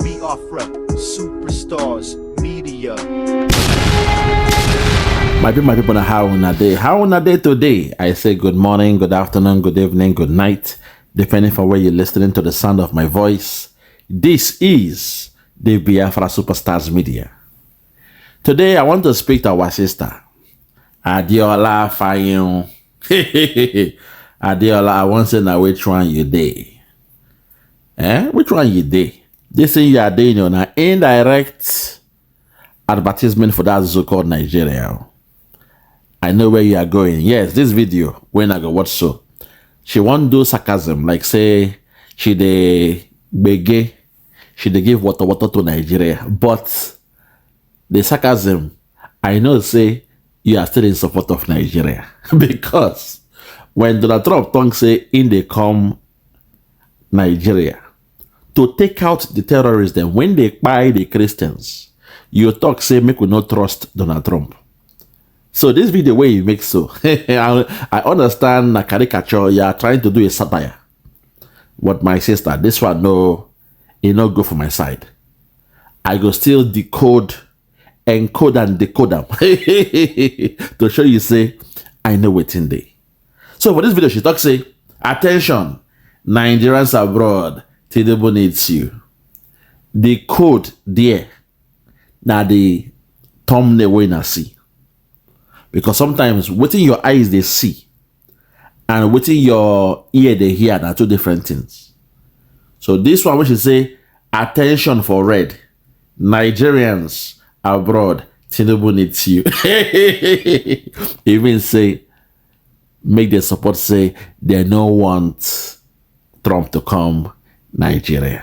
Biafra, superstars, media. My people, how on a day? How on a day today? I say good morning, good afternoon, good evening, good night, depending on where you're listening to the sound of my voice. This is the Biafra Superstars Media. Today, I want to speak to our sister, Adeola Fayehun. Adeola, I want to know which one you dey. Which one you dey? This thing you are doing on an indirect advertisement for that so-called Nigeria. I know where you are going. Yes, this video, when I go watch so, she won't do sarcasm, like say, she dey bege, she dey give water to Nigeria. But the sarcasm, I know say, you are still in support of Nigeria. Because when Donald Trump tongue say, in they come Nigeria, to take out the terrorists, then when they buy the Christians, you talk say, make we not trust Donald Trump. So this video where you make so, I understand a caricature, you are trying to do a satire. But my sister, this one, no, it not go for my side. I go still decode, encode and decode them to show you say, I know what's in there. So for this video, she talks say, attention, Nigerians abroad, Tinubu needs you. The code there, now the thumbnail when I see. Because sometimes within your eyes they see, and within your ear they hear are two different things. So this one we should say, attention for red. Nigerians abroad, Tinubu needs you. Even say, make the support say they don't want Trump to come Nigeria.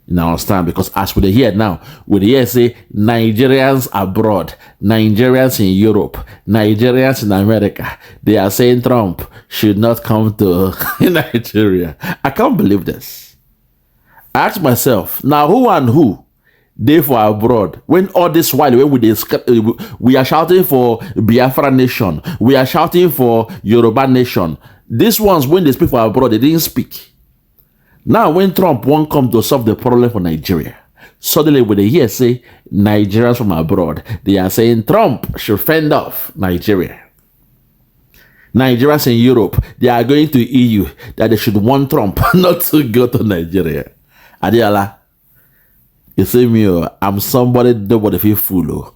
You understand? Because as we hear now, we hear say Nigerians abroad, Nigerians in Europe, Nigerians in America, they are saying Trump should not come to Nigeria. I can't believe this. I ask myself, now who and who they for abroad? When all this while when we are shouting for Biafra nation, we are shouting for Yoruba nation. These ones, when they speak for abroad, they didn't speak. Now, when Trump won't come to solve the problem for Nigeria, suddenly when they hear say Nigerians from abroad, they are saying Trump should fend off Nigeria. Nigerians in Europe, they are going to EU, that they should want Trump not to go to Nigeria. Adeola, you see me, I'm somebody nobody feel fool.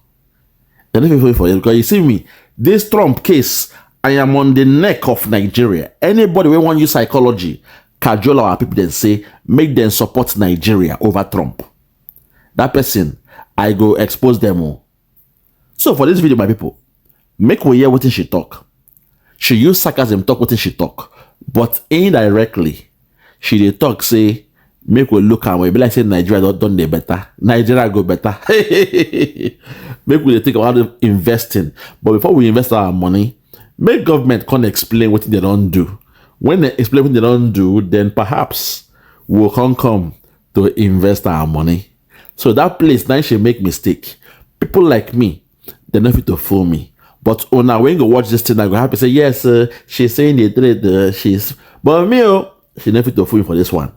They don't feel for you because you see me, this Trump case, I am on the neck of Nigeria. Anybody who want use psychology, cajole our people then say, make them support Nigeria over Trump. That person, I go expose them all. So for this video, my people, make we hear what she talk. She use sarcasm talk what she talk. But indirectly, she dey talk say, make we look and we be like say Nigeria don't dey better. Nigeria go better. Make we think about investing. But before we invest our money, make government can explain what they don't do. When they explain what they don't do, then perhaps we'll come to invest our money. So that place, now she make mistake. People like me, they don't fit to fool me. But now when you go watch this thing, I go happy say, yes, she's saying the trade, she's... But me, she never fit to fool me for this one.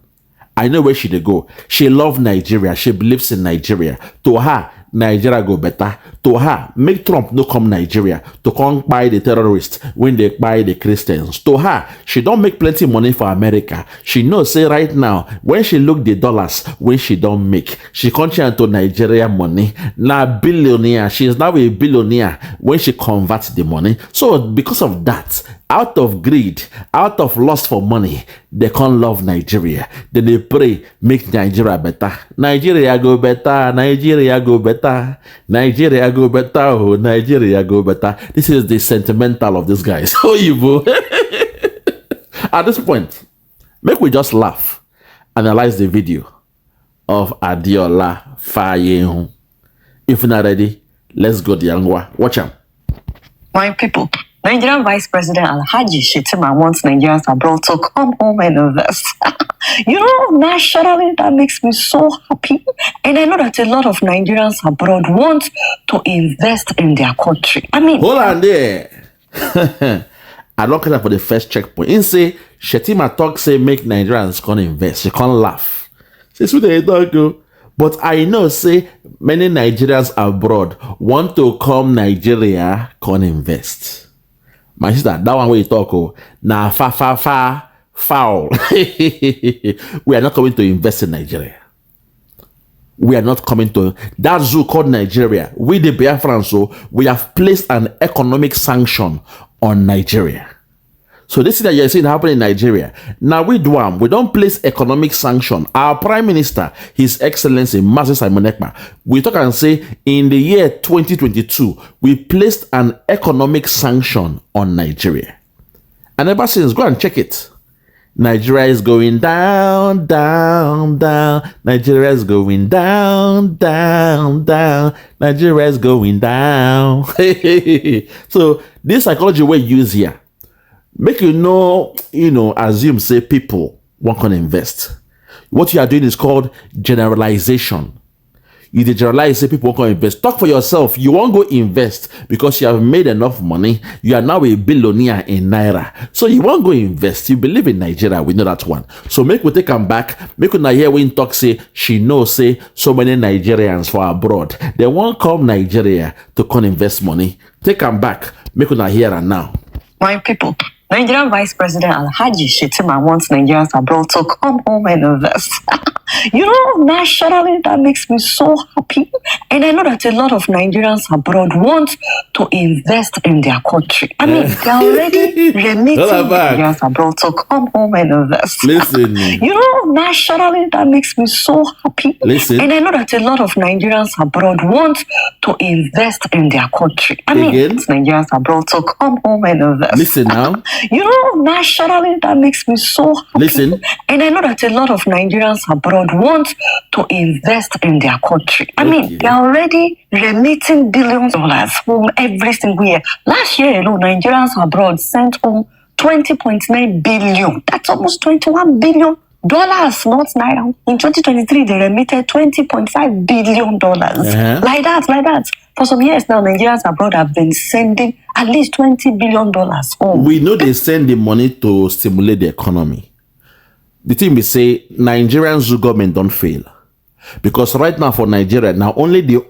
I know where she dey go. She love Nigeria. She believes in Nigeria. To her, Nigeria go better. To her, make Trump no come Nigeria to come buy the terrorists when they buy the Christians. To her, she don't make plenty money for America. She knows say right now, when she look the dollars, when she don't make, she come to Nigeria money. Now billionaire, she is now a billionaire when she converts the money. So because of that, out of greed, out of lust for money, they can't love Nigeria. Then they pray, make Nigeria better. Nigeria go better. Nigeria go better. Nigeria go better. Oh, Nigeria go better. This is the sentimental of this guy. So evil. At this point, make we just laugh. Analyze the video of Adeola Fayehun. If you're not ready, let's go to Yangwa. Watch him. My people, Nigerian Vice President Alhaji Shetima wants Nigerians abroad to come home and invest. Nationally, that makes me so happy. And I know that a lot of Nigerians abroad want to invest in their country. I mean... Hold on there. I don't care for the first checkpoint. In say, Shetima talk say make Nigerians can invest. She can't laugh. Say, so they talk, But I know, say, many Nigerians abroad want to come Nigeria, come invest. My sister, that one where you talk, oh, na foul. We are not coming to invest in Nigeria. We are not coming to that zoo called Nigeria. We, the Biafran, so we have placed an economic sanction on Nigeria. So this is that you're seeing happen in Nigeria. Now we don't place economic sanction. Our Prime Minister, His Excellency Mazi Simon Ekpa, we talk and say in the year 2022, we placed an economic sanction on Nigeria. And ever since, go and check it. Nigeria is going down, down, down. Nigeria is going down, down, down. Nigeria is going down. So this psychology we use here, make you know, assume, say, people want to invest. What you are doing is called generalization. You generalize, say, people want to invest. Talk for yourself. You won't go invest because you have made enough money. You are now a billionaire in Naira. So you won't go invest. You believe in Nigeria. We know that one. So make we take them back. Make we not hear when talk, say, she knows, say, so many Nigerians for abroad. They won't come Nigeria to come invest money. Take them back. Make we not hear her now. My people, Nigerian Vice President Alhaji Shetima wants Nigerians abroad to come home and invest. Nationally, that makes me so happy. And I know that a lot of Nigerians abroad want to invest in their country. I mean, they're already remitting Nigerians abroad to come home and invest. Listen. Nationally, that makes me so happy. Listen. And I know that a lot of Nigerians abroad want to invest in their country. I mean, Nigerians abroad to come home and invest. Listen now. Nationally, that makes me so happy. Listen. And I know that a lot of Nigerians abroad want to invest in their country. I mean, they're already remitting billions of dollars home every single year. Last year alone, Nigerians abroad sent home 20.9 billion. That's almost $21 billion. Not naira. In 2023, they remitted $20.5 billion. Like that. For some years now, Nigerians abroad have been sending at least $20 billion home. We know they send the money to stimulate the economy. The thing we say, Nigerian zoo government don't fail. Because right now for Nigeria, now only the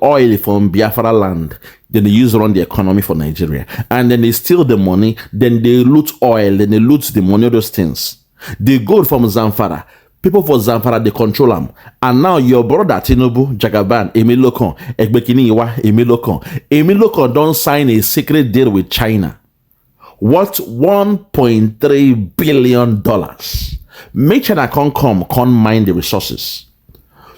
oil from Biafra land, then they use to run the economy for Nigeria. And then they steal the money, then they loot oil, then they loot the money, those things. The gold from Zamfara, people for Zamfara, they control them. And now your brother Tinubu, Jagaban, Emilokon, Ekbekiniwa, Emilokon don't sign a secret deal with China. What? $1.3 billion. Make China can't mine the resources.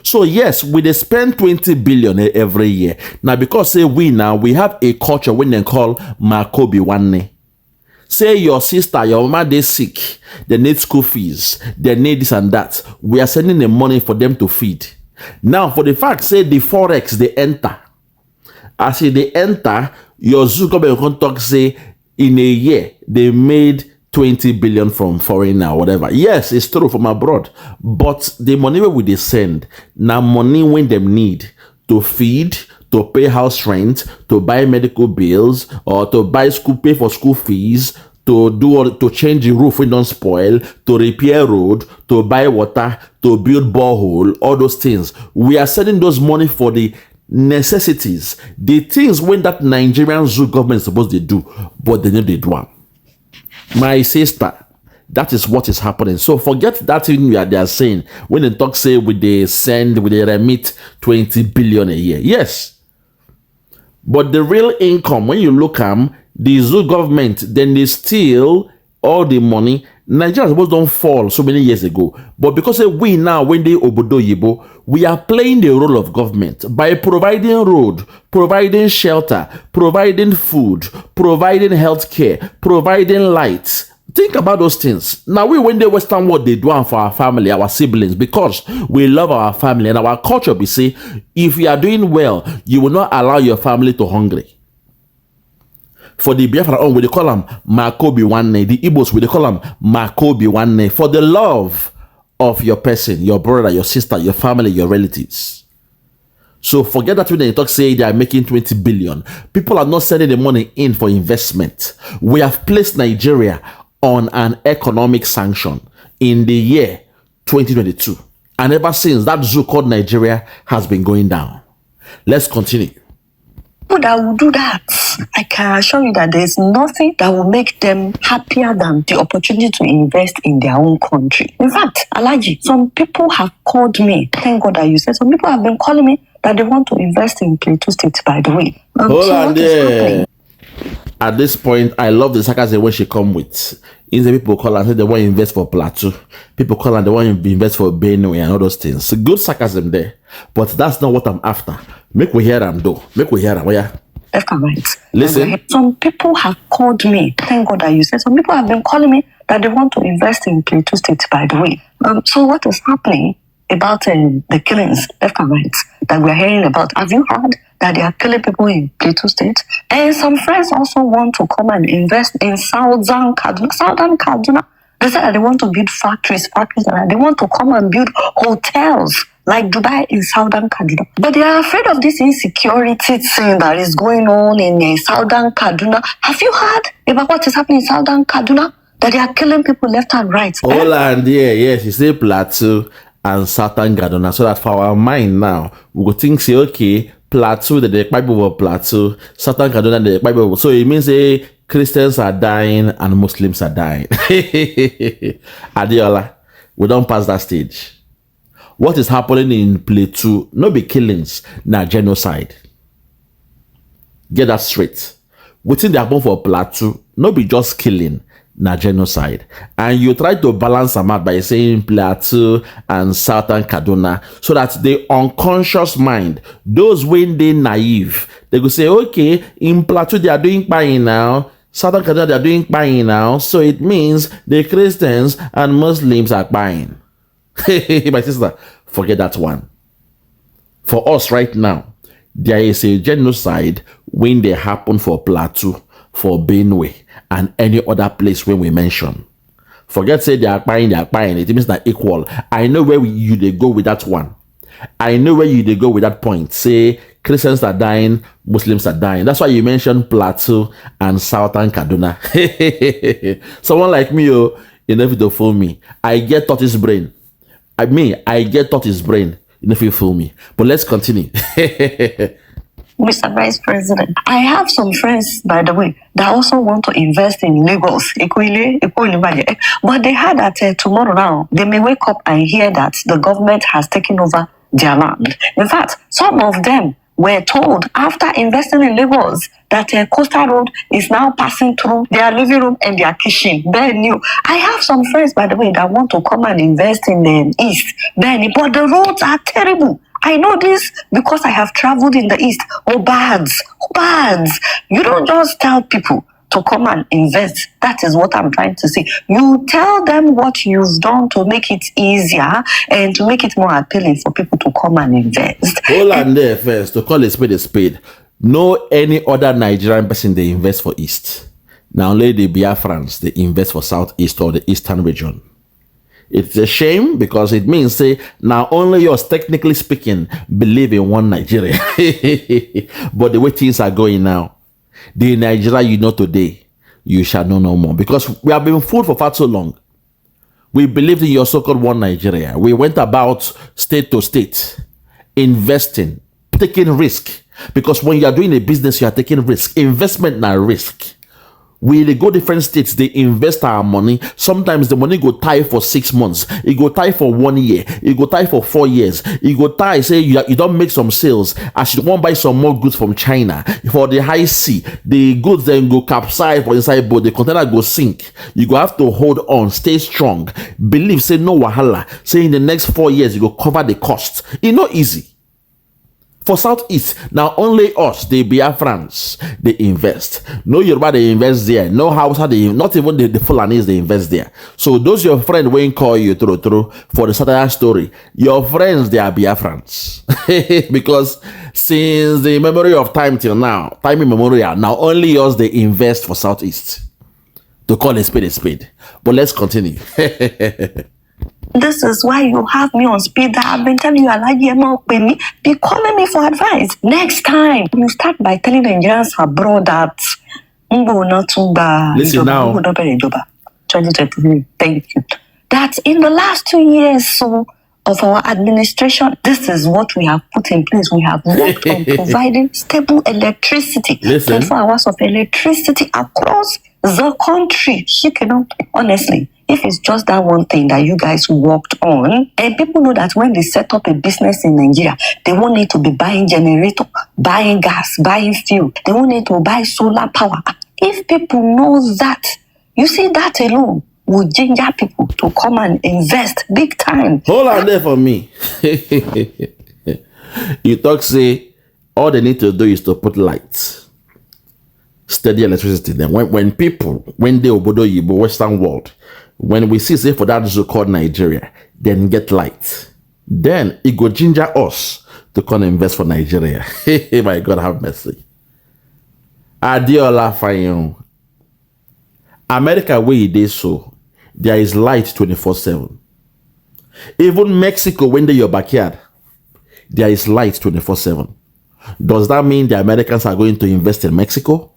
So yes, we spend 20 billion every year. Now because say we have a culture when they call Makobi Wanne. Say your sister, your mama, they sick, they need school fees, they need this and that. We are sending the money for them to feed. Now for the fact, say the forex they enter. As they enter, your zoo government talk say in a year they made 20 billion from foreign or whatever. Yes, it's true from abroad. But the money where they send, now money when them need to feed, to pay house rent, to buy medical bills, or to pay for school fees, to change the roof when don't spoil, to repair road, to buy water, to build borehole, all those things. We are sending those money for the necessities, the things when that Nigerian zoo government is supposed to do, but they know they do them. My sister, that is what is happening. So forget that thing they are saying when they talk, say, with they remit 20 billion a year. Yes. But the real income, when you look at the zoo government, then they steal all the money. Nigeria supposed don't fall so many years ago. But because we now, when they obodo yibo, we are playing the role of government by providing road, providing shelter, providing food, providing healthcare, providing light. Think about those things. Now when the Western world, they do for our family, our siblings, because we love our family and our culture. We say, if you are doing well, you will not allow your family to hungry. For the Biafra, we call them Makobi Wanne. The Igbos, we call them Makobi Wanne. For the love of your person, your brother, your sister, your family, your relatives. So forget that when they talk, say they are making 20 billion. People are not sending the money in for investment. We have placed Nigeria on an economic sanction in the year 2022. And ever since, that zoo called Nigeria has been going down. Let's continue. People that will do that, I can assure you that there's nothing that will make them happier than the opportunity to invest in their own country. In fact, Alaji, some people have called me. Thank God that you said. Some people have been calling me that they want to invest in Plateau State, by the way. Hold on there. At this point, I love the sarcasm when she come with. Is the people call and say they want to invest for Plateau. People call and they want to invest for Benue and all those things. So good sarcasm there. But that's not what I'm after. Make we hear them though. Make we hear them. Yeah. Right. Listen. Some people have called me. Thank God that you said. Some people have been calling me that they want to invest in Plateau State, by the way. So what is happening about the killings, left and right, that we're hearing about? Have you heard that they are killing people in Plateau State? And some friends also want to come and invest in Southern Kaduna. They said that they want to build factories, and they want to come and build hotels like Dubai in Southern Kaduna. But they are afraid of this insecurity thing that is going on in Southern Kaduna. Have you heard about what is happening in Southern Kaduna? That they are killing people left and right. Hold on there. Yes, you say Plateau and Southern Kaduna. So that for our mind now, we go think, say, okay, Plateau, the Bible of Plateau, Southern Kaduna, the Bible. So it means Christians are dying and Muslims are dying. Adeola, we don't pass that stage. What is happening in Plateau, no be killings, na genocide. Get that straight. Within the happen for Plateau, no be just killing, na genocide. And you try to balance them out by saying Plateau and Southern Kaduna, so that the unconscious mind, those when they naive, they go say, okay, in Plateau they are doing fine now, Southern Kaduna they are doing fine now, so it means the Christians and Muslims are fine. My sister, forget that one. For us right now, there is a genocide when they happen for Plateau, for Benue, and any other place when we mention. Forget say they are buying. It means they're equal. I know where they go with that one. I know where they go with that point. Say Christians are dying, Muslims are dying. That's why you mentioned Plateau and Southern Kaduna. Someone like me, you never to fool me. I get tortoise brain. I get tortoise brain. You never fool me. But let's continue. Mr. Vice President, I have some friends, by the way, that also want to invest in Lagos. But they heard that tomorrow now, they may wake up and hear that the government has taken over their land. In fact, some of them were told after investing in Lagos that Coastal Road is now passing through their living room and their kitchen. Brand new. I have some friends, by the way, that want to come and invest in the East. But the roads are terrible. I know this because I have traveled in the East. Oh, bad. You don't just tell people to come and invest. That is what I'm trying to say. You tell them what you've done to make it easier and to make it more appealing for people to come and invest. Hold on there first, to call a spade. No any other Nigerian person they invest for East. Now only the Biafrans they invest for Southeast or the Eastern region. It's a shame because it means say now only yours, technically speaking, believe in one Nigeria. But the way things are going now, the Nigeria you know today, you shall know no more. Because we have been fooled for far too long. We believed in your so-called one Nigeria. We went about state to state, investing, taking risk. Because when you are doing a business, you are taking risk. Investment na risk. We go different states, they invest our money. Sometimes the money go tie for 6 months. It go tie for 1 year. It go tie for 4 years. It go tie, say you don't make some sales. As you want to buy some more goods from China. For the high sea, the goods then go capsize for inside boat. The container go sink. You go have to hold on, stay strong. Believe, say no wahala. Say in the next 4 years, you go cover the cost. It's not easy. For Southeast, now only us, the Biafrans, they invest. No Yoruba, they invest there. No Hausa, not even the Fulanis, they invest there. So those your friends won't call you through for the satire story. Your friends, they are Biafrans. Because since the memory of time till now, time immemorial, now only us, they invest for Southeast. To call a spade. But let's continue. This is why you have me on speed that I've been telling you, be calling me for advice. Next time, you start by telling the Nigerians abroad that listen now. 2023, thank you. That in the last 2 years, so of our administration. This is what we have put in place. We have worked on providing stable electricity, 24 hours of electricity across the country. Honestly, if it's just that one thing that you guys worked on, and people know that when they set up a business in Nigeria, they won't need to be buying generator, buying gas, buying fuel. They won't need to buy solar power. If people know that, you see, that alone would ginger people to come and invest big time. Hold on there for me. You talk, say, all they need to do is to put lights, steady electricity. Then when people, when they obodo yibo Western world, when we see, say, for that so-called Nigeria, then get light, then it go ginger us to come invest for Nigeria. My God, have mercy. Adeola Fayehun. America, where it is so, there is light 24/7. Even Mexico, when they're your backyard, there is light 24/7. Does that mean the Americans are going to invest in Mexico?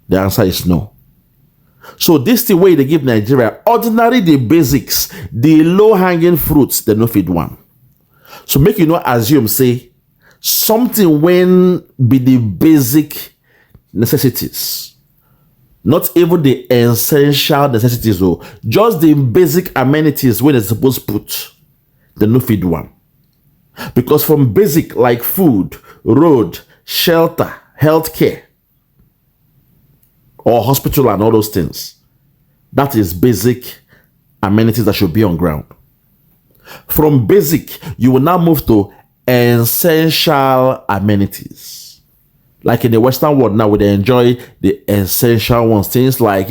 The answer is no. So this is the way they give Nigeria ordinary the basics, the low-hanging fruits, they no feed one. So make you not assume, say, something when be the basic necessities. Not even the essential necessities, though. Just the basic amenities where they're supposed to put. They no feed one. Because from basic like food, road, shelter, healthcare, or hospital and all those things, that is basic amenities that should be on ground. From basic, you will now move to essential amenities. Like in the Western world now, they enjoy the essential ones. Things like,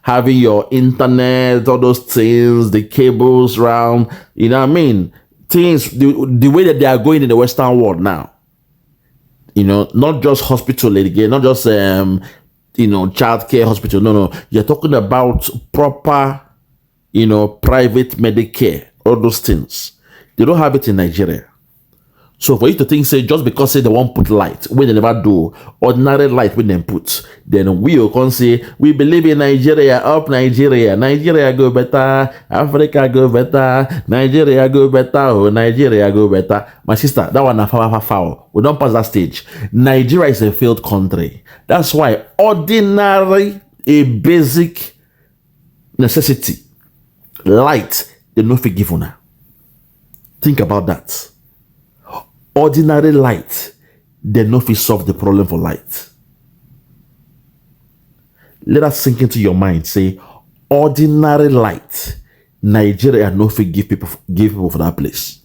having your internet, all those things, the cables around, you know what I mean? Things, the way that they are going in the Western world now. Not just hospital, again, not just, childcare hospital. No. You're talking about proper, private Medicare, all those things. They don't have it in Nigeria. So for you to think, say, just because say they won't put light, when they never do, ordinary light when they put, then we will come say, we believe in Nigeria, up Nigeria, Nigeria go better, Africa go better, Nigeria go better, oh, Nigeria go better. My sister, that one a foul. We don't pass that stage. Nigeria is a failed country. That's why ordinary, a basic necessity, light, they no forgive una. Think about that. Ordinary light, they no fit solve the problem for light. Let that sink into your mind. Say, ordinary light, Nigeria no fit give people for that place.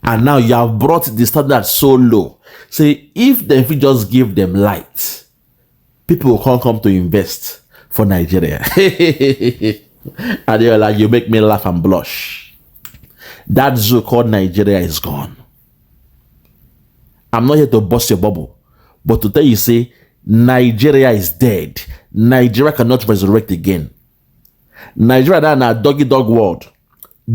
And now you have brought the standard so low. Say, if they fit just give them light, people will come to invest for Nigeria. Adeola, you make me laugh and blush. That zoo called Nigeria is gone. I'm not here to bust your bubble, but to tell you, say, Nigeria is dead. Nigeria cannot resurrect again. Nigeria now in a doggy dog world.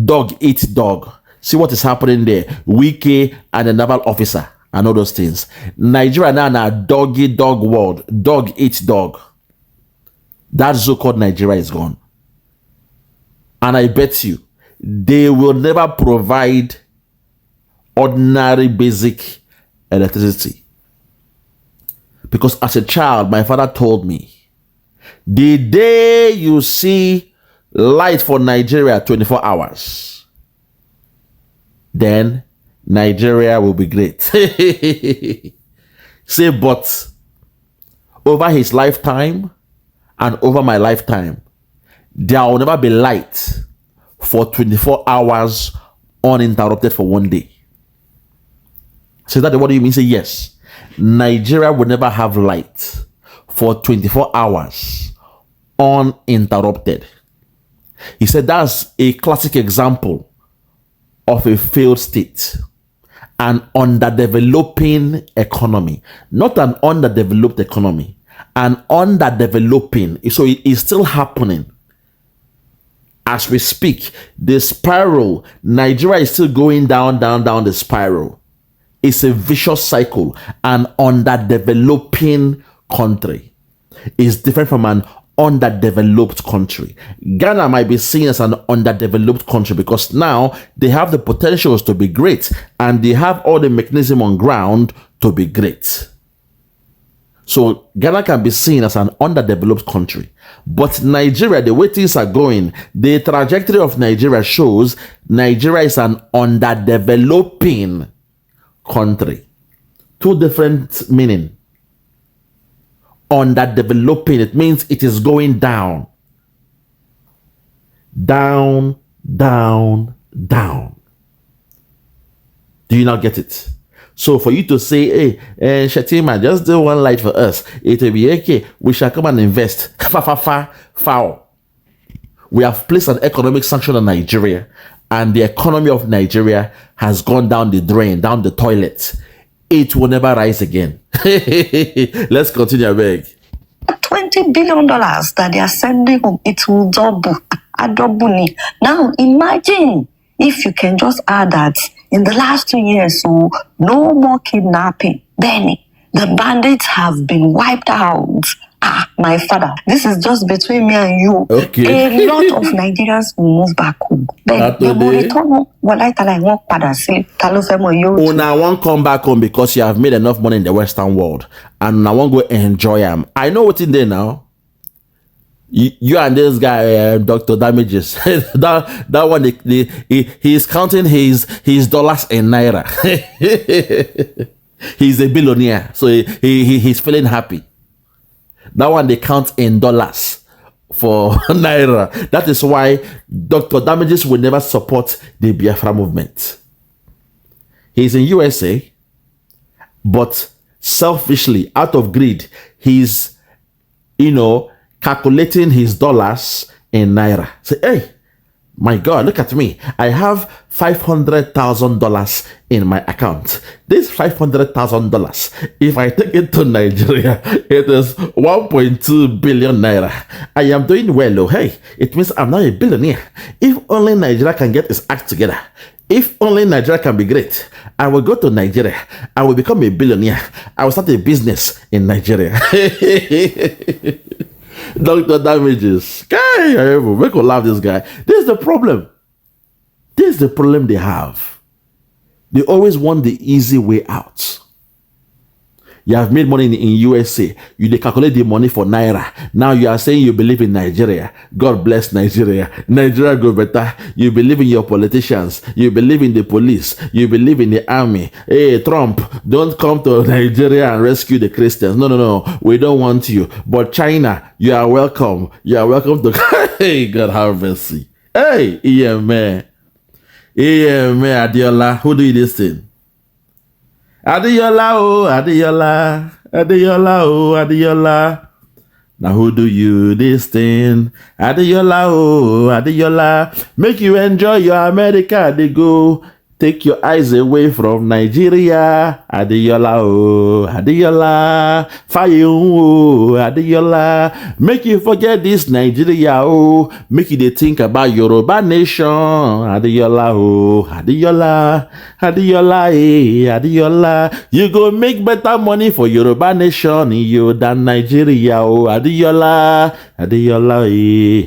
Dog eat dog. See what is happening there. Wike and the naval officer and all those things. Nigeria now in a doggy dog world. Dog eat dog. That so-called Nigeria is gone. And I bet you, they will never provide ordinary basic electricity. Because as a child, my father told me, the day you see light for Nigeria 24 hours, then Nigeria will be great. Say, but over his lifetime and over my lifetime, there will never be light for 24 hours uninterrupted for one day. So that what do you mean? Say yes. Nigeria will never have light for 24 hours uninterrupted. He said that's a classic example of a failed state, an underdeveloping economy, not an underdeveloped economy, an underdeveloping. So it is still happening. As we speak, the spiral, Nigeria is still going down the spiral. It's a vicious cycle. An underdeveloping country is different from an underdeveloped country. Ghana might be seen as an underdeveloped country because now they have the potentials to be great and they have all the mechanism on ground to be great. So Ghana can be seen as an underdeveloped country. But Nigeria, the way things are going, the trajectory of Nigeria shows Nigeria is an underdeveloping country. Two different meaning. Underdeveloping, it means it is going down. Down, down, down. Do you not get it? So for you to say, hey, Shatima, just do one light for us. It will be okay. We shall come and invest. Foul. We have placed an economic sanction on Nigeria, and the economy of Nigeria has gone down the drain, down the toilet. It will never rise again. Let's continue, I beg. $20 billion that they are sending home, it will double. Now imagine if you can just add that in the last 2 years, so no more kidnapping. Benny, the bandits have been wiped out. My father, this is just between me and you. Okay. A lot of Nigerians will move back home. But they will return. Una won't come back home because you have made enough money in the Western world, and I won't go enjoy them. I know what's in there now. You and this guy, Dr. Damages, that one, he's counting his dollars in naira. He's a billionaire, so he's feeling happy. That one they count in dollars for naira. That is why Dr. Damages will never support the Biafra movement. He's in USA, but selfishly, out of greed, he's, calculating his dollars in naira. Say, hey, my God, look at me. I have $500,000 in my account. This $500,000, if I take it to Nigeria, it is 1.2 billion naira. I am doing well. Oh, hey, it means I'm not a billionaire. If only Nigeria can get its act together. If only Nigeria can be great, I will go to Nigeria. I will become a billionaire. I will start a business in Nigeria. Dr. Damages. Make us laugh this guy. This is the problem. This is the problem they have. They always want the easy way out. You have made money in USA. You calculate the money for naira. Now you are saying you believe in Nigeria. God bless Nigeria. Nigeria go better. You believe in your politicians. You believe in the police. You believe in the army. Hey, Trump, don't come to Nigeria and rescue the Christians. No. We don't want you. But China, you are welcome. You are welcome to... Hey, God have mercy. Hey, man. Adeola. Who do this thing? Adeola, oh, Adeola. Adeola, oh, Adeola. Now who do you this thing? Adeola, oh, Adeola. Make you enjoy your America, they go. Take your eyes away from Nigeria. Adeola, oh, Adeola. Fayehun, oh, Adeola. Make you forget this Nigeria, oh. Make you they think about Yoruba nation. Adeola, oh, Adeola. Adeola, Adeola. You go make better money for Yoruba nation you than Nigeria, oh. Adeola. Adeola,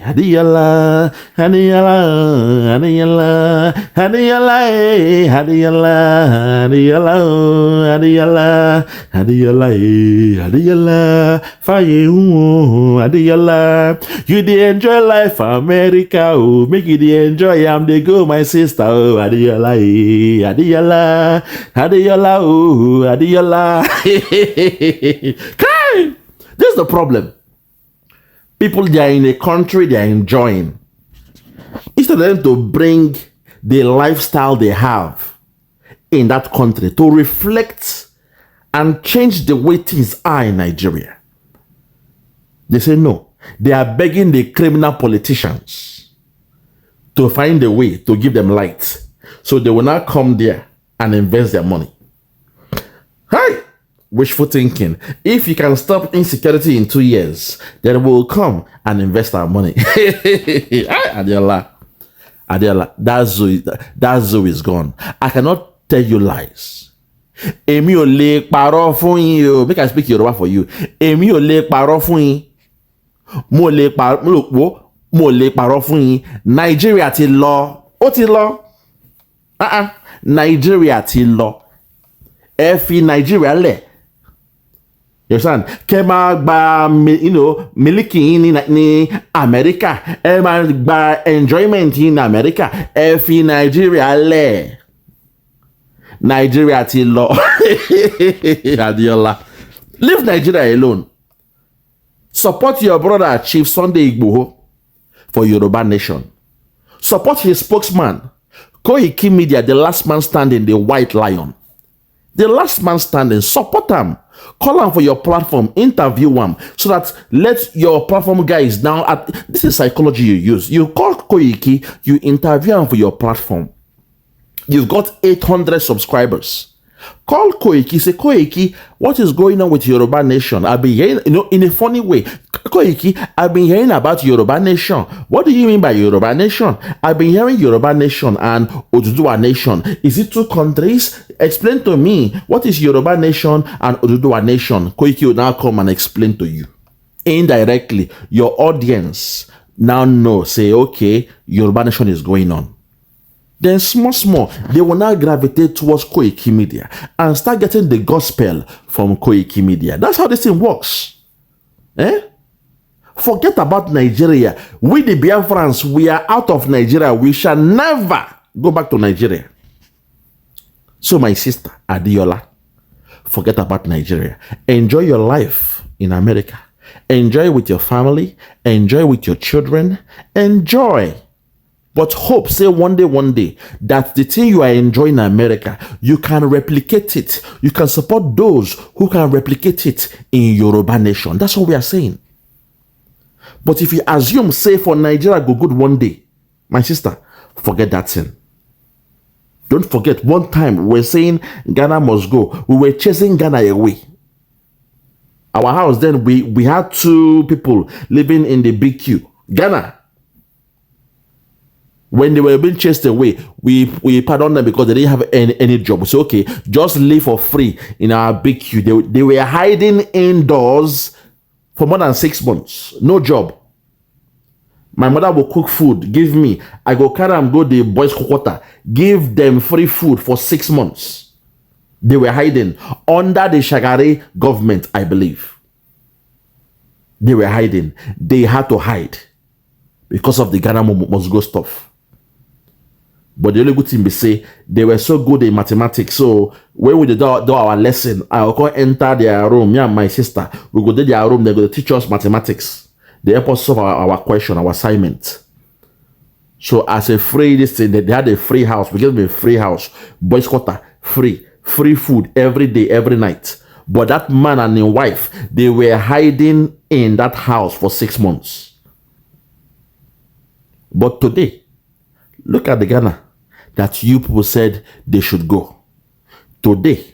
Adeola. Adeola, Adeola. Adeola, Adadiola, Adadiola, Adadiola, Adadiola, Fayehun, Adadiola. You dey enjoy life, America, oh, make you dey enjoy, they go, my sister, oh, Adadiola, Adadiola, Adadiola, oh, Adadiola. This is the problem. People, they are in a country, they are enjoying. Instead of them to bring the lifestyle they have in that country to reflect and change the way things are in Nigeria, they say no. They are begging the criminal politicians to find a way to give them light. So they will not come there and invest their money. Hey! Wishful thinking. If you can stop insecurity in 2 years, then we'll come and invest our money. Adeola. That zoo is gone. I cannot tell you lies. Èmi ò lè parọ́ fún yín o. Make I speak Yoruba for you. Èmi ò lè parọ́ fún yín. mo lè parọ́ fún yín, Nigeria ti lọ, ó ti lọ. Nigeria ti lọ. Ẹ fi Nigeria lẹ̀. You understand? Kẹ́ máa gba mílíkì yín ní America. Ẹ máa gba enjoyment yín ní America. Ẹ fi Nigeria lẹ̀. Nigeria ti lọ. Adiola. Leave Nigeria alone. Support your brother Chief Sunday Igboho for Yoruba Nation. Support his spokesman, Koiki Media, the last man standing, the white lion. The last man standing. Support him. Call him for your platform. Interview him. So that let your platform guys now. This is psychology you use. You call Koiki, you interview him for your platform. You've got 800 subscribers. Call Koiki, say, Koiki, what is going on with Yoruba Nation? I've been hearing, in a funny way. Koiki, I've been hearing about Yoruba Nation. What do you mean by Yoruba Nation? I've been hearing Yoruba Nation and Oduduwa Nation. Is it two countries? Explain to me, what is Yoruba Nation and Oduduwa Nation? Koiki will now come and explain to you. Indirectly, your audience now know, say, okay, Yoruba Nation is going on. Then small, they will now gravitate towards Koiki Media and start getting the gospel from Koiki Media. That's how this thing works. Forget about Nigeria. We the Biafrans, we are out of Nigeria. We shall never go back to Nigeria. So my sister, Adeola, forget about Nigeria. Enjoy your life in America. Enjoy with your family. Enjoy with your children. Enjoy. But hope, say one day, that the thing you are enjoying in America, you can replicate it. You can support those who can replicate it in Yoruba Nation. That's what we are saying. But if you assume, say, for Nigeria go good one day, my sister, forget that thing. Don't forget, one time we were saying Ghana must go. We were chasing Ghana away. Our house then, we had two people living in the big queue. Ghana. When they were being chased away, we pardoned them because they didn't have any job. We said, okay, just live for free in our big queue. They were hiding indoors for more than 6 months. No job. My mother will cook food, give me. I go carry and go the boys' cook water. Give them free food for 6 months. They were hiding under the Shagari government, I believe. They were hiding. They had to hide because of the Ghana must go stuff. But the only good thing we say, they were so good in mathematics. So when we do our lesson, I will go enter their room. Me and my sister, we go to their room. They're going to teach us mathematics. They help us solve our question, our assignment. So as a free this thing, they had a free house. We gave them a free house, boys' quarter, free food every day, every night. But that man and his wife, they were hiding in that house for 6 months. But today, look at the Ghana that you people said they should go. Today,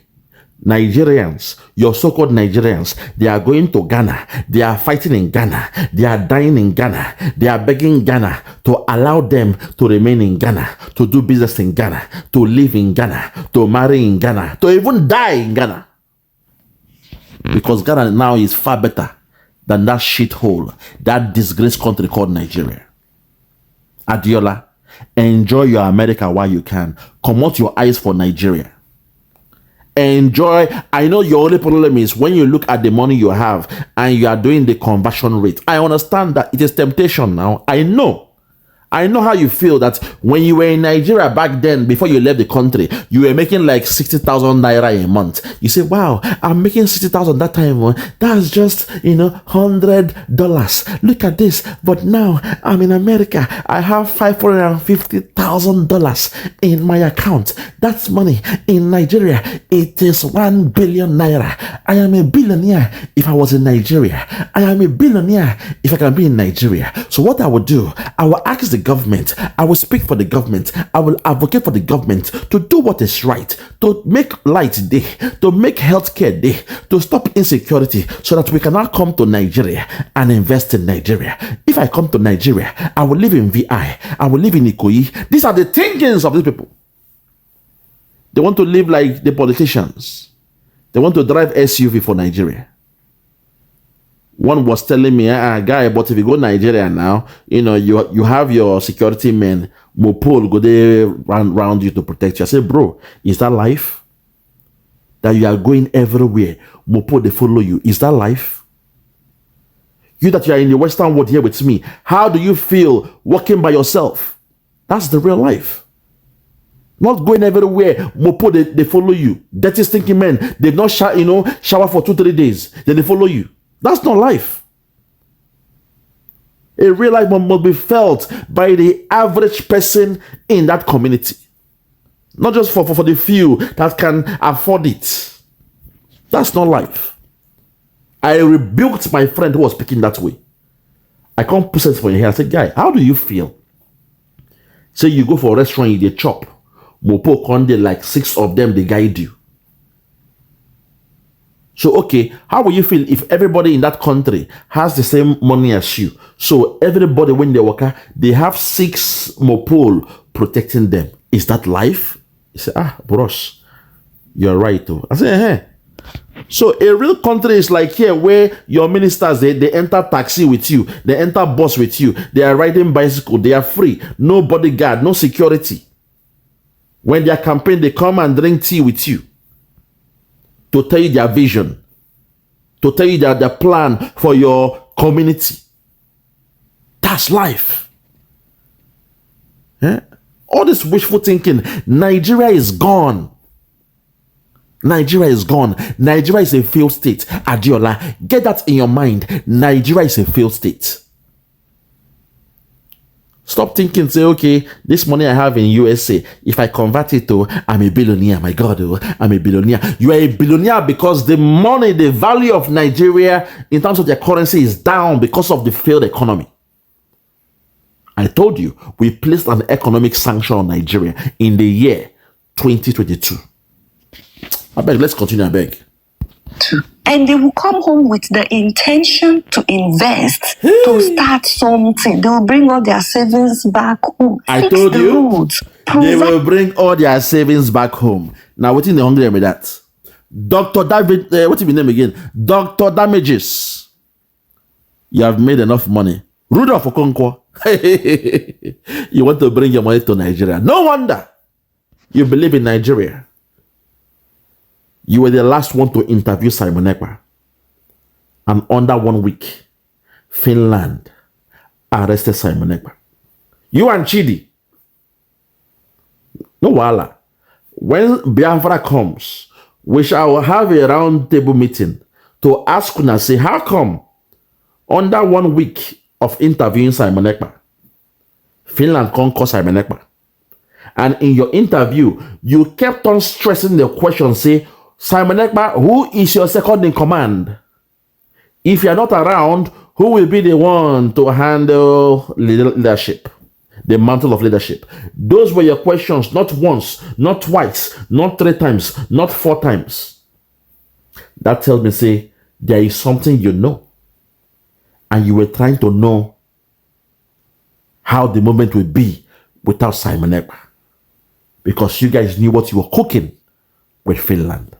Nigerians, your so-called Nigerians, they are going to Ghana. They are fighting in Ghana. They are dying in Ghana. They are begging Ghana to allow them to remain in Ghana, to do business in Ghana, to live in Ghana, to marry in Ghana, to even die in Ghana. Because Ghana now is far better than that shithole, that disgraced country called Nigeria. Adeola, enjoy your America while you can. Come out your eyes for Nigeria. Enjoy. I know your only problem is when you look at the money you have and you are doing the conversion rate. I understand that it is temptation now. I know how you feel that when you were in Nigeria back then, before you left the country, you were making like 60,000 naira a month. You say, wow, I'm making 60,000 that time. That's just, $100. Look at this. But now I'm in America. I have $550,000 in my account. That's money. In Nigeria, it is 1 billion naira. I am a billionaire if I was in Nigeria. I am a billionaire if I can be in Nigeria. So what I would do, I will ask the government, I will speak for the government, I will advocate for the government to do what is right, to make light day, to make healthcare day, to stop insecurity, so that we can now come to Nigeria and invest in Nigeria. If I come to Nigeria, I will live in VI, I will live in Ikoyi. These are the thinkings of these people. They want to live like the politicians. They want to drive SUV for Nigeria. One was telling me, guy, but if you go Nigeria now, you know, you have your security men, Mopol go there round you to protect you. I said, bro, is that life? That you are going everywhere, Mopol, they follow you. Is that life? You that you are in the Western world here with me, how do you feel walking by yourself? That's the real life. Not going everywhere, Mopo, they follow you. Dirty stinking men, they've not shower for 2-3 days, then they follow you. That's not life. A real life must be felt by the average person in that community. Not just for the few that can afford it. That's not life. I rebuked my friend who was speaking that way. I can't put sense for your hair. I said, guy, how do you feel? Say you go for a restaurant, you dey chop. Mopo Konde, like 6 of them, they guide you. So, okay, how will you feel if everybody in that country has the same money as you? So, everybody, when they work, they have 6 Mopol protecting them. Is that life? He said, bros, you're right, though. I said, hey. So, a real country is like here where your ministers, they enter taxi with you. They enter bus with you. They are riding bicycle. They are free. No bodyguard, no security. When they are campaign, they come and drink tea with you. To tell you their vision, to tell you their plan for your community. That's life. All this wishful thinking, Nigeria is gone. Nigeria is gone. Nigeria is a failed state. Adeola, get that in your mind. Nigeria is a failed state. Stop thinking, say, okay, this money I have in USA, if I convert it to, I'm a billionaire. My God, I'm a billionaire. You are a billionaire because the money, the value of Nigeria in terms of their currency is down because of the failed economy. I told you, we placed an economic sanction on Nigeria in the year 2022. I beg, let's continue, I beg. And they will come home with the intention to invest, to start something. They will bring all their savings back home. I told you, they will bring all their savings back home. Now, what's in the hungry with that? Dr. David, what's his name again? Dr. Damages. You have made enough money. Rudolph Okonkwo. You want to bring your money to Nigeria. No wonder you believe in Nigeria. You were the last one to interview Simon Ekpa. And under 1 week, Finland arrested Simon Ekpa. You and Chidi. No wala. When Biafra comes, we shall have a round table meeting to ask Kuna, say, how come under 1 week of interviewing Simon Ekpa, Finland can't call Simon Ekpa? And in your interview, you kept on stressing the question, say, Simon Ekpa, who is your second in command? If you are not around, who will be the one to handle leadership? The mantle of leadership. Those were your questions, not once, not twice, not 3 times, not 4 times. That tells me, say, there is something you know. And you were trying to know how the moment will be without Simon Ekpa. Because you guys knew what you were cooking with Finland.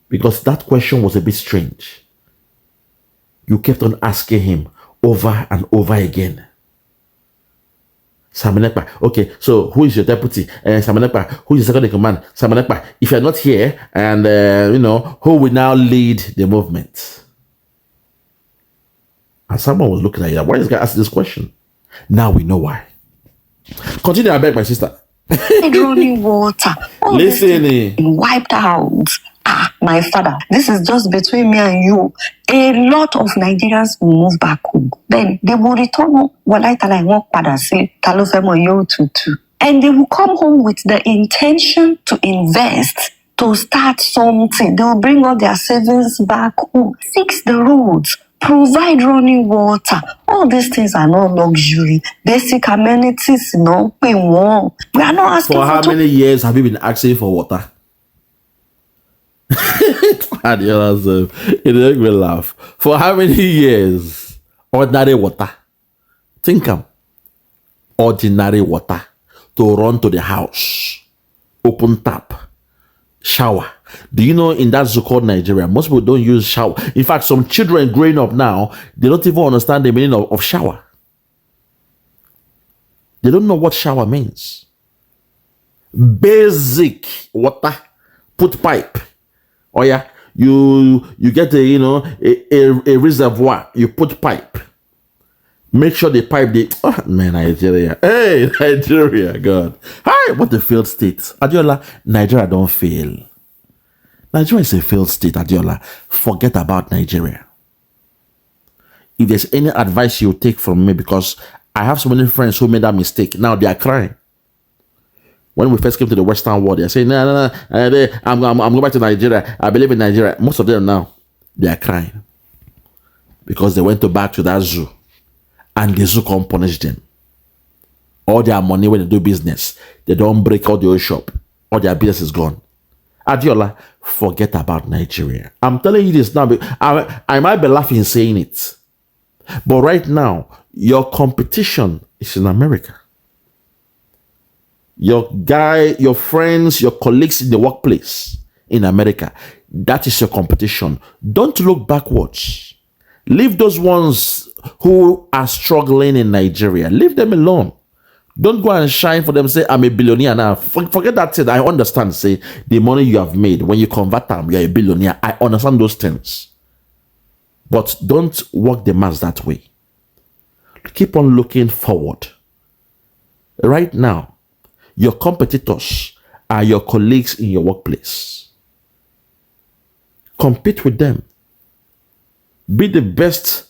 Because that question was a bit strange. You kept on asking him over and over again. Simon Ekpa, okay, so who is your deputy? Simon Ekpa, who is the second in command? Simon Ekpa, if you're not here, and who will now lead the movement? And someone was looking at you. Why is this guy asking this question? Now we know why. Continue, I beg, my sister. Running water. Listen. Wiped out. My father, this is just between me and you. A lot of Nigerians will move back home. Then they will return. And they will come home with the intention to invest, to start something. They will bring all their savings back home, fix the roads, provide running water. All these things are not luxury. Basic amenities, we are not asking for how many years have you been asking for water? It make me laugh. For how many years? Ordinary water. Think ordinary water to run to the house, open tap, shower, Do you know in that so-called Nigeria, most people don't use shower. In fact, some children growing up now, they don't even understand the meaning of shower. They don't know what shower means. Basic water, put pipe. Oh yeah, you get a reservoir, you put pipe. Make sure the pipe Nigeria. Hey, Nigeria, God. Hi, what a failed state. Adiola, Nigeria don't fail. Nigeria is a failed state, Adeola. Forget about Nigeria. If there's any advice you take from me, because I have so many friends who made that mistake, now they are crying. When we first came to the Western world, they're saying, no, I'm going back to Nigeria. I believe in Nigeria. Most of them now, they are crying. Because they went back to that zoo. And the zoo can't punish them. All their money when they do business, they don't break all the old shop. All their business is gone. Adeola, forget about Nigeria. I'm telling you this now. I might be laughing saying it. But right now, your competition is in America. Your friends, your colleagues in the workplace in America, that is your competition. Don't look backwards. Leave those ones who are struggling in Nigeria. Leave them alone. Don't go and shine for them. Say, I'm a billionaire now. Forget that thing. I understand. Say, the money you have made, when you convert them, you're a billionaire. I understand those things. But don't walk the mass that way. Keep on looking forward. Right now, your competitors are your colleagues in your workplace. Compete with them. Be the best,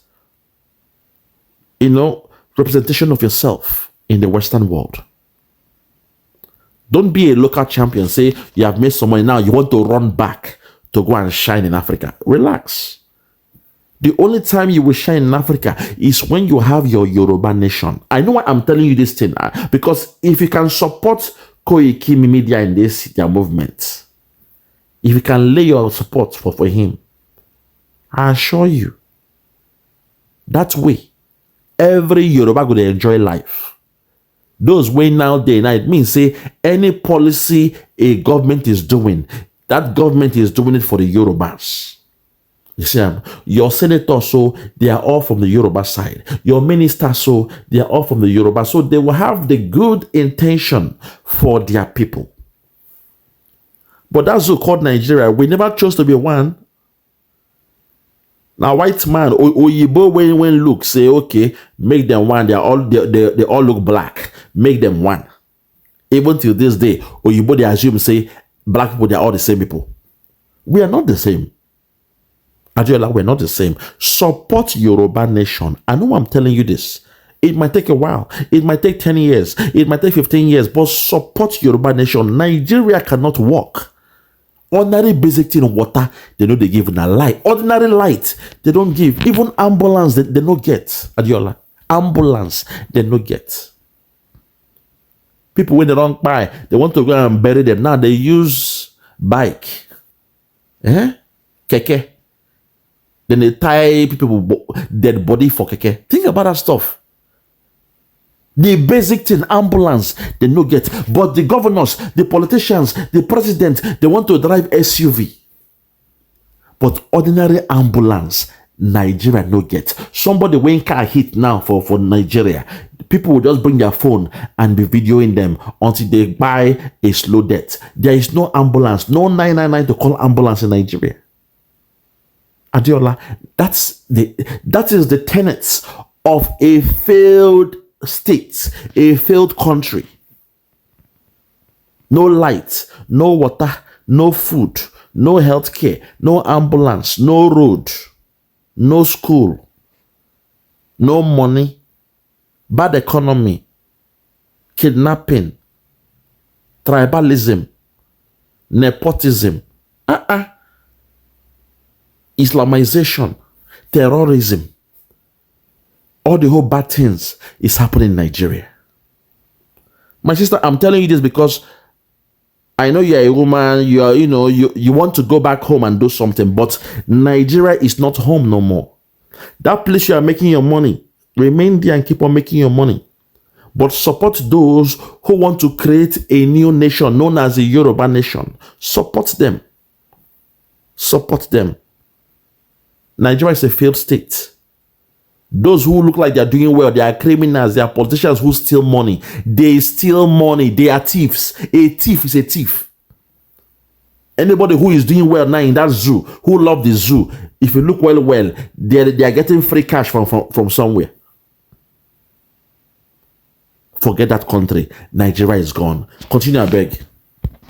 representation of yourself in the Western world. Don't be a local champion. Say you have made some money now, you want to run back to go and shine in Africa. Relax. The only time you will shine in Africa is when you have your Yoruba nation. I know why I'm telling you this thing. Because if you can support Koiki Media in their movement, if you can lay your support for him, I assure you, that way, every Yoruba will enjoy life. Those way now, day, night, means say any policy a government is doing, that government is doing it for the Yorubas. You see, your senators, so they are all from the Yoruba side. Your ministers, so they are all from the Yoruba. So they will have the good intention for their people. But that's so called Nigeria. We never chose to be one. Now, white man, Oyibo, when look, say, okay, make them one. They all look black. Make them one. Even till this day, Oyibo, they assume, say, black people, they are all the same people. We are not the same. Adeola, we're not the same. Support Yoruba nation. I know I'm telling you this. It might take a while. It might take 10 years. It might take 15 years. But support Yoruba nation. Nigeria cannot work. Ordinary basic thing of water, they know they give in a light. Ordinary light, they don't give. Even ambulance, they don't get. Adeola, ambulance, they don't get. People when they don't buy, they want to go and bury them. Now they use bike. Keke. Then they tie people dead body for keke. Think about that stuff. The basic thing, ambulance, they no get. But the governors, the politicians, the president, they want to drive SUV. But ordinary ambulance, Nigeria no get. Somebody when car hit now for Nigeria, people will just bring their phone and be videoing them until they buy a slow death. There is no ambulance, no 999 to call ambulance in Nigeria. Adeola, that is the tenets of a failed state, a failed country. No light, no water, no food, no health care, no ambulance, no road, no school, no money, bad economy, kidnapping, tribalism, nepotism, Islamization, terrorism. All the whole bad things is happening in Nigeria. My sister, I'm telling you this because I know you're a woman, you want to go back home and do something, but Nigeria is not home no more. That place you are making your money, remain there and keep on making your money. But support those who want to create a new nation known as the Yoruba nation. Support them. Support them. Nigeria is a failed state. Those who look like they're doing well, they are criminals, they are politicians who steal money. They steal money, they are thieves. A thief is a thief. Anybody who is doing well now in that zoo, who love the zoo, if you look well, they are getting free cash from somewhere. Forget that country. Nigeria is gone. Continue, I beg.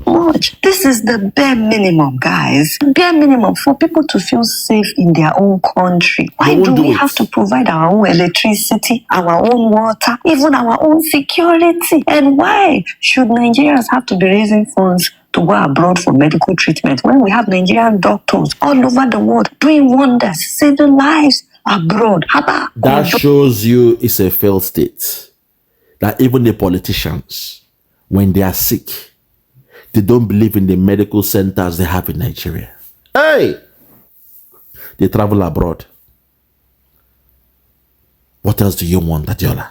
Much. This is the bare minimum, guys. Bare minimum for people to feel safe in their own country. Why do we have to provide our own electricity, our own water, even our own security? And why should Nigerians have to be raising funds to go abroad for medical treatment when we have Nigerian doctors all over the world doing wonders, saving lives abroad? That shows you it's a failed state. That even the politicians, when they are sick, they don't believe in the medical centers they have in Nigeria. Hey! They travel abroad. What else do you want, Adiola?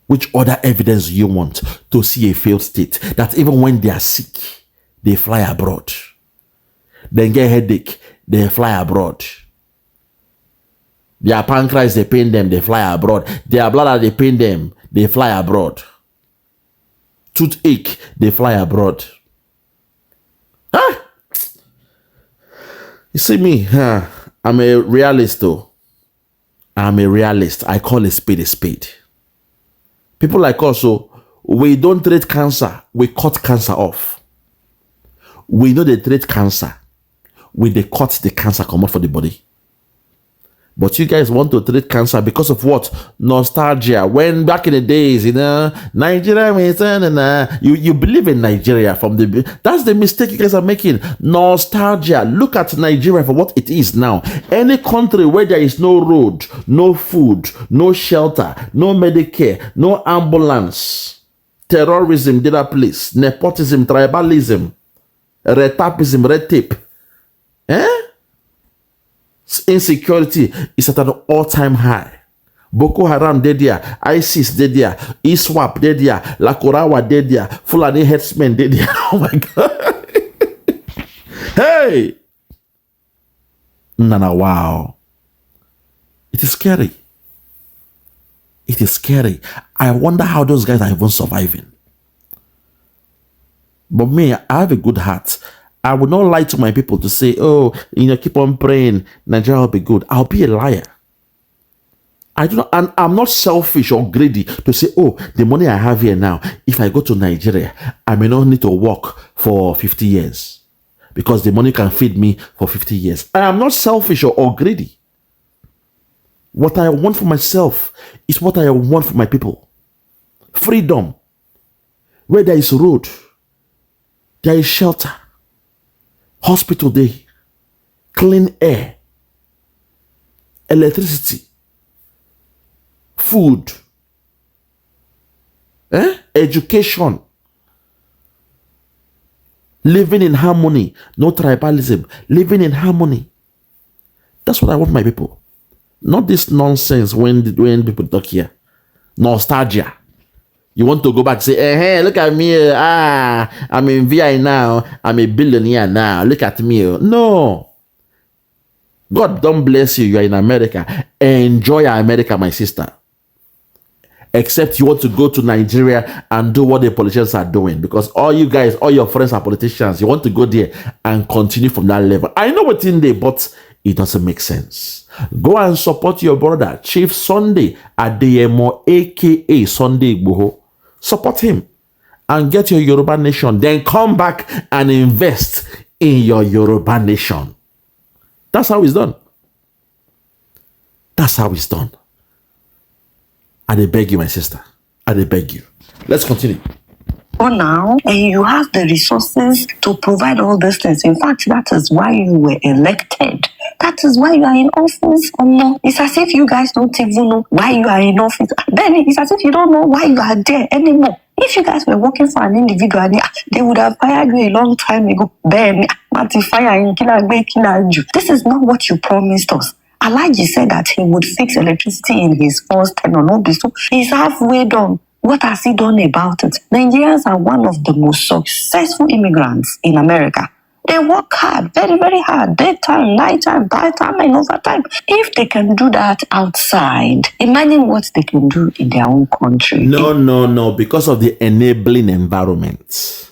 Which other evidence do you want to see a failed state? That even when they are sick, they fly abroad. Then get headache, they fly abroad. Their pancreas, they pain them, they fly abroad. Their bladder, they pain them, they fly abroad. Toothache, they fly abroad. Huh? You see me, I'm a realist though. I'm a realist. I call a spade a spade. People like us, so we don't treat cancer, we cut cancer off. We know they treat cancer, we they cut the cancer come out for the body. But you guys want to treat cancer because of what? Nostalgia. When back in the days, Nigeria, you believe in Nigeria from the... That's the mistake you guys are making. Nostalgia. Look at Nigeria for what it is now. Any country where there is no road, no food, no shelter, no Medicare, no ambulance, terrorism, did that place, nepotism, tribalism, red tape. Insecurity is at an all-time high. Boko Haram dead there, ISIS dead there, ISWAP dead there, Lakorawa dead there, Fulani headsmen dead there. Oh my God. Hey! Nana, wow. It is scary. It is scary. I wonder how those guys are even surviving. But me, I have a good heart. I would not lie to my people to say, oh, keep on praying, Nigeria will be good. I'll be a liar. I do not, and I'm not selfish or greedy to say, oh, the money I have here now, if I go to Nigeria, I may not need to work for 50 years because the money can feed me for 50 years. I am not selfish or greedy. What I want for myself is what I want for my people. Freedom. Where there is road, there is shelter. Hospital day, clean air, electricity, food, education, living in harmony, no tribalism, living in harmony. That's what I want my people. Not this nonsense when people talk here. Nostalgia. You want to go back and say, hey, look at me. I'm in VI now. I'm a billionaire now. Look at me. No. God don't bless you. You are in America. Enjoy America, my sister. Except you want to go to Nigeria and do what the politicians are doing. Because all you guys, all your friends are politicians. You want to go there and continue from that level. I know what's in there, but it doesn't make sense. Go and support your brother, Chief Sunday Adeyemo, aka Sunday Igboho. Support him and get your Yoruba nation. Then come back and invest in your Yoruba nation. That's how it's done. That's how it's done. I beg you, my sister. I beg you. Let's continue. For now, and you have the resources to provide all these things. In fact, that is why you were elected. That is why you are in office. No, it's as if you guys don't even know why you are in office. Then it's as if you don't know why you are there anymore. If you guys were working for an individual, they would have fired you a long time ago. Then, this is not what you promised us. Alaji said that he would fix electricity in his first tenure. So he's halfway done. What has he done about it? Nigerians are one of the most successful immigrants in America. They work hard, very, very hard, daytime, nighttime, daytime, and overtime. If they can do that outside, imagine what they can do in their own country. No. Because of the enabling environment.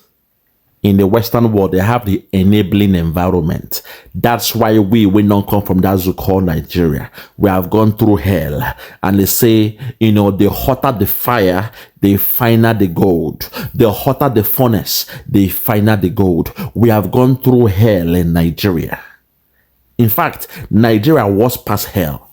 In the Western world, they have the enabling environment. That's why we don't come from that so-called Nigeria. We have gone through hell. And they say, the hotter the fire, the finer the gold. The hotter the furnace, the finer the gold. We have gone through hell in Nigeria. In fact, Nigeria was past hell.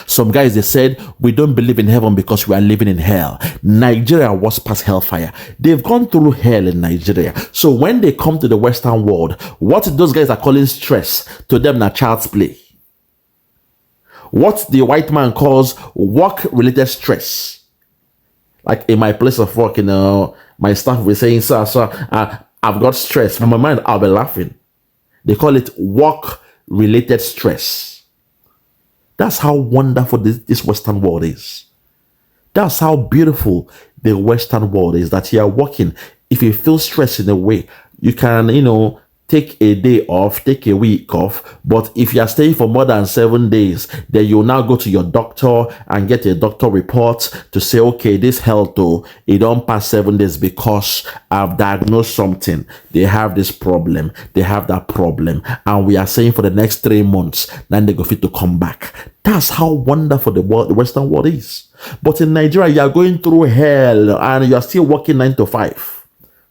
Some guys, they said, we don't believe in heaven because we are living in hell. Nigeria was past hellfire. They've gone through hell in Nigeria. So when they come to the Western world, what those guys are calling stress, to them, na child's play. What the white man calls work-related stress. Like in my place of work, my staff will saying, sir, I've got stress. From my mind, I'll be laughing. They call it work-related stress. That's how wonderful this Western world is. That's how beautiful the Western world is, that you are working. If you feel stressed in a way, you can, take a day off, take a week off. But if you are staying for more than 7 days, then you'll now go to your doctor and get a doctor report to say, okay, this health, it don't pass 7 days because I've diagnosed something. They have this problem. They have that problem. And we are saying for the next 3 months, then they go fit to come back. That's how wonderful the Western world is. But in Nigeria, you are going through hell and you are still working 9 to 5.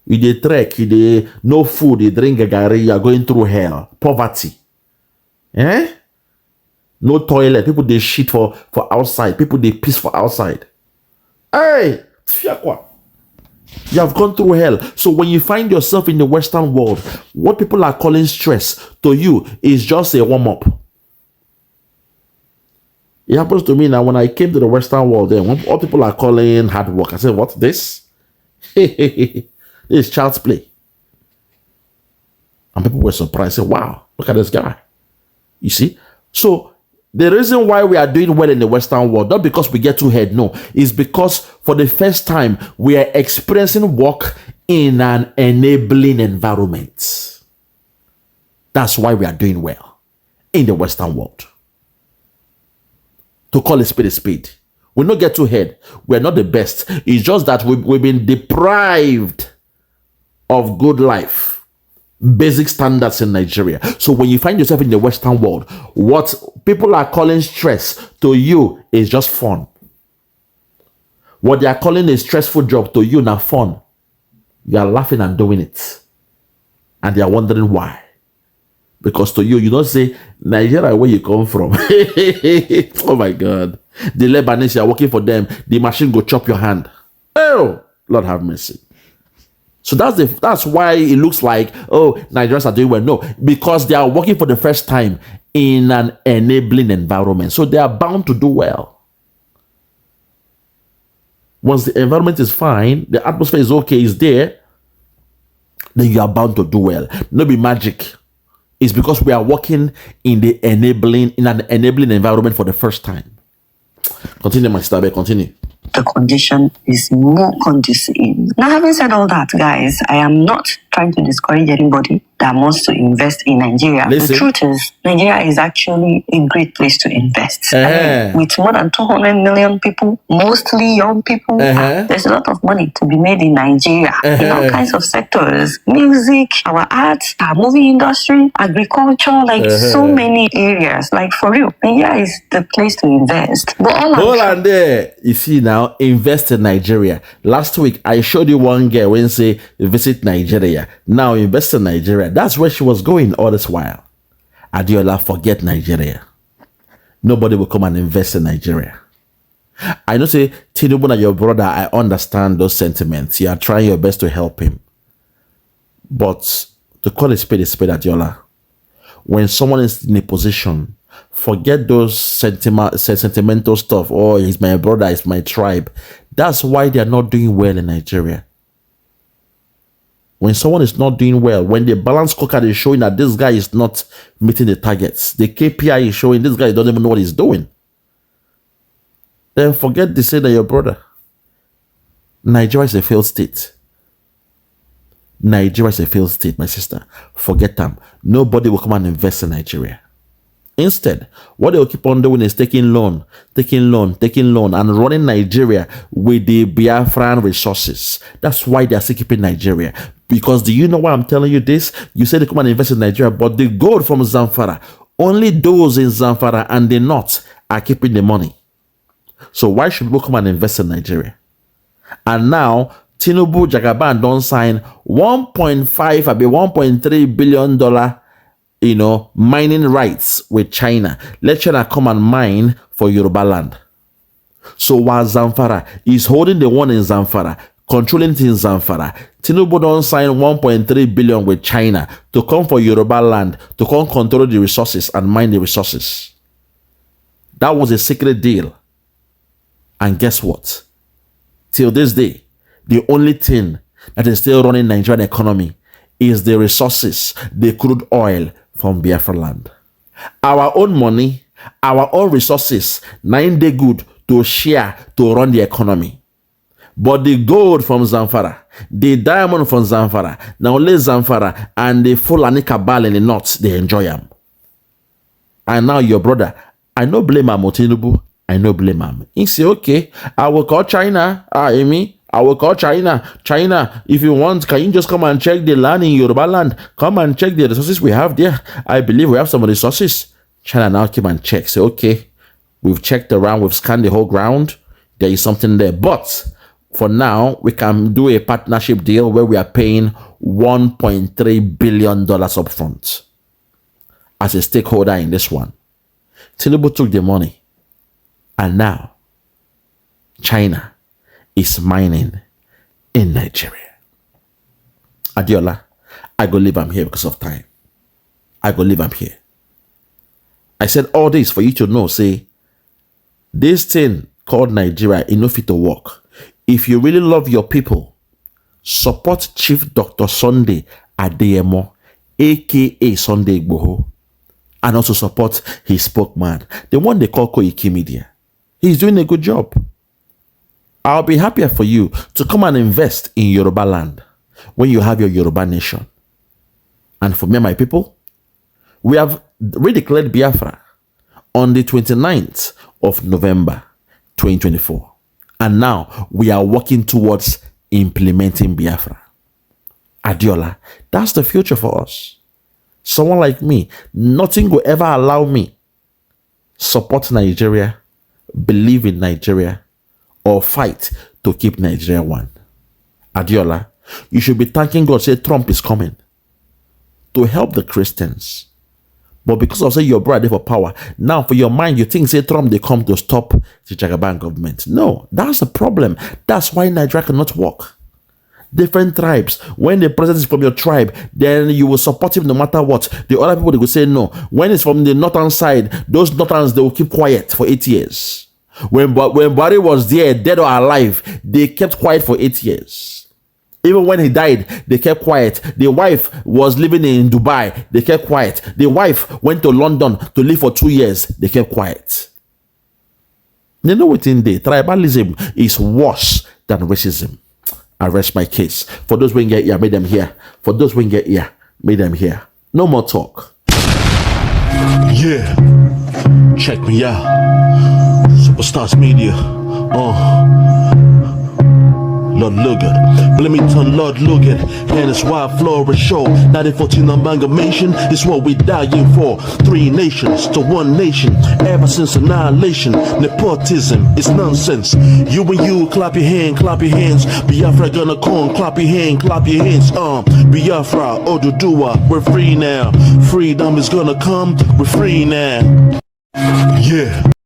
You dey trek, you dey no food, you drink a gari, you are going through hell. Poverty. No toilet. People they shit for outside. People they piss for outside. Hey! You have gone through hell. So when you find yourself in the Western world, what people are calling stress to you is just a warm-up. It happens to me now when I came to the Western world, then what people are calling hard work. I said, what? This? This is child's play. And people were surprised. Say, wow, look at this guy. You see? So the reason why we are doing well in the Western world, not because we get too ahead, no, is because for the first time we are experiencing work in an enabling environment. That's why we are doing well in the Western world. To call a spade. We don't get too ahead. We're not the best. It's just that we've been deprived of good life, basic standards in Nigeria. So when you find yourself in the Western world, what people are calling stress to you is just fun. What they are calling a stressful job to you now fun. You are laughing and doing it. And they are wondering why. Because to you, you don't say, Nigeria, where you come from. Oh my God. The Lebanese, you are working for them. The machine go chop your hand. Oh, Lord have mercy. So that's why it looks like, oh, Nigerians are doing well. No, because they are working for the first time in an enabling environment. So they are bound to do well. Once the environment is fine, the atmosphere is okay, is there, then you are bound to do well. No be magic. It's because we are working in an enabling environment for the first time. Continue, my sister, continue. The condition is more conducive. Now, having said all that, guys, I am not trying to discourage anybody that wants to invest in Nigeria. Listen. The truth is, Nigeria is actually a great place to invest. I mean, with more than 200 million people, mostly young people, there's a lot of money to be made in Nigeria in all kinds of sectors. Music, our arts, our movie industry, agriculture, like so many areas. Like for real, Nigeria is the place to invest. But all hold on there. You see now, invest in Nigeria. Last week, I showed you one girl when say visit Nigeria. Now invest in Nigeria. That's where she was going all this while. Adeola, forget Nigeria. Nobody will come and invest in Nigeria. I know say Tinubu and your brother, I understand those sentiments. You are trying your best to help him. But to call a spade, Adeola, when someone is in a position, forget those sentimental stuff. Oh, he's my brother, he's my tribe. That's why they are not doing well in Nigeria. When someone is not doing well, when the balance scorecard is showing that this guy is not meeting the targets, the KPI is showing this guy doesn't even know what he's doing, then forget to say that your brother. Nigeria is a failed state. Nigeria is a failed state, my sister. Forget them. Nobody will come and invest in Nigeria. Instead, what they will keep on doing is taking loan, and running Nigeria with the Biafran resources. That's why they are still keeping Nigeria. Because do you know why I'm telling you this? You say they come and invest in Nigeria, but the gold from Zamfara, only those in Zamfara and the North are keeping the money. So why should people come and invest in Nigeria? And now, Tinubu Jagaban don't sign $1.3 billion mining rights with China. Let China come and mine for Yoruba land. So while Zamfara is holding the one in Zamfara, controlling it in Zamfara, Tinubu don't sign 1.3 billion with China to come for Yoruba land, to come control the resources and mine the resources. That was a secret deal. And guess what? Till this day, the only thing that is still running Nigerian economy is the resources, the crude oil from Biafra land. Our own money, our own resources, 9 day good to share to run the economy. But the gold from Zamfara, the diamond from Zamfara, now only Zamfara and the Fulani cabal in the north, they enjoy them. And now your brother, I no blame him, Tinubu. I no blame him. He say, okay, I will call China. Amy, I will call China. China, if you want, can you just come and check the land in Yoruba land? Come and check the resources we have there. I believe we have some resources. China now came and check. Say, okay, we've checked around, we've scanned the whole ground. There is something there. But for now, we can do a partnership deal where we are paying $1.3 billion up front as a stakeholder in this one. Tinubu took the money. And now, China is mining in Nigeria. Adeola, I go leave am here because of time. I go leave am here. I said all this for you to know, say, this thing called Nigeria is no fit to work. If you really love your people, support Chief Dr. Sunday Adeyemo, aka Sunday Igboho, and also support his spokesman, the one they call Koiki Media. He's doing a good job. I'll be happier for you to come and invest in Yoruba land when you have your Yoruba nation. And for me and my people, we have redeclared Biafra on the 29th of November 2024. And now we are working towards implementing Biafra. Adeola, that's the future for us. Someone like me, nothing will ever allow me support Nigeria, believe in Nigeria, or fight to keep Nigeria one. Adeola, you should be thanking God, say Trump is coming to help the Christians. But because of say your brother for power, now for your mind, you think say Trump they come to stop the Jagaban government. No, that's the problem. That's why Nigeria cannot work. Different tribes. When the president is from your tribe, then you will support him no matter what. The other people, they will say no. When it's from the northern side, those northerns, they will keep quiet for 8 years. When Buhari was there, dead or alive, they kept quiet for 8 years. Even when he died, they kept quiet. The wife was living in Dubai. They kept quiet. The wife went to London to live for 2 years. They kept quiet. You know what in there? Tribalism is worse than racism. I rest my case. For those who get here, made them here. For those who get here, made them here. No more talk. Yeah, check me out. Superstars Media. Lord Logan, Bloomington, Lord Logan, and it's wild Flora show. 1914 amalgamation is what we dying for. 3 nations to 1 nation, ever since annihilation. Nepotism is nonsense. You and you, clap your hands. Biafra gonna come, clap your hands. Biafra, Oduduwa, we're free now. Freedom is gonna come, we're free now. Yeah.